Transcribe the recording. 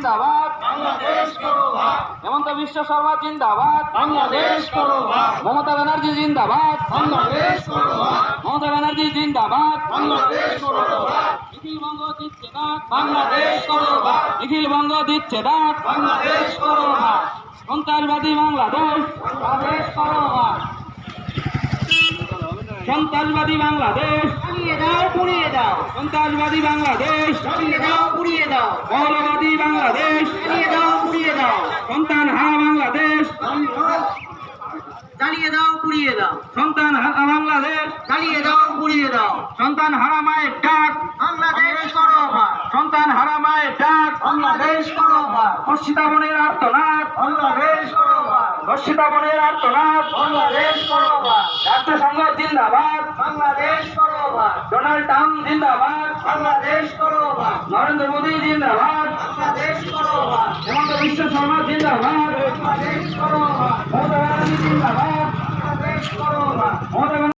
জিন্দাবাদ, বাংলাদেশ করো ভাগ, হেমন্ত বিশ্ব শর্মা জিন্দাবাদ, বাংলাদেশ করো ভাগ, মমতা ব্যানার্জি জিন্দাবাদ, বাংলাদেশ করো ভাগ, মমতা ব্যানার্জি জিন্দাবাদ, বাংলাদেশ করো ভাগ, নিখিল বঙ্গ দিচ্ছে ডাক, বাংলাদেশ করো ভাগ, নিখিল বঙ্গ দিচ্ছে ডাক, বাংলাদেশ করো ভাগ, সন্ত্রাসবাদী বাংলাদেশ, বাংলাদেশ করো ভাগ, সন্ত্রাসবাদী বাংলাদেশ, চালিয়ে দাও পুড়িয়ে দাও, সন্ত্রাসবাদী বাংলাদেশ, চালিয়ে দাও পুড়িয়ে দাও, মৌলবাদী বাংলাদেশ, চালিয়ে দাও পুড়িয়ে দাও, সন্তান হারা বাংলাদেশ, চালিয়ে দাও পুড়িয়ে দাও, সন্তান হারা বাংলাদেশ, চালিয়ে দাও পুড়িয়ে দাও, সন্তান হারা মায়ের ডাক, বাংলাদেশ করো ভাগ, সন্তান হারা মায়ের ডাক, বাংলাদেশ করো ভাগ, ধর্ষিতা বোনের আর্তনাদ, বাংলাদেশ করো ভাগ, ধর্ষিতা বোনের আর্তনাদ, বাংলাদেশ করো ভাগ, রাষ্ট্রসংঘ জিন্দাবাদ, বাংলাদেশ করো ভাগ, ডোনাল্ড ট্রাম্প জিন্দাবাদ, বাংলাদেশ করো ভাগ, নরেন্দ্র মোদী জিন্দাবাদ, বাংলাদেশ করো ভাগ, হেমন্ত বিশ্ব শর্মা জিন্দাবাদ, বাংলাদেশ করো ভাগ, মমতা ব্যানার্জি জিন্দাবাদ, বাংলাদেশ করো ভাগ, মমতা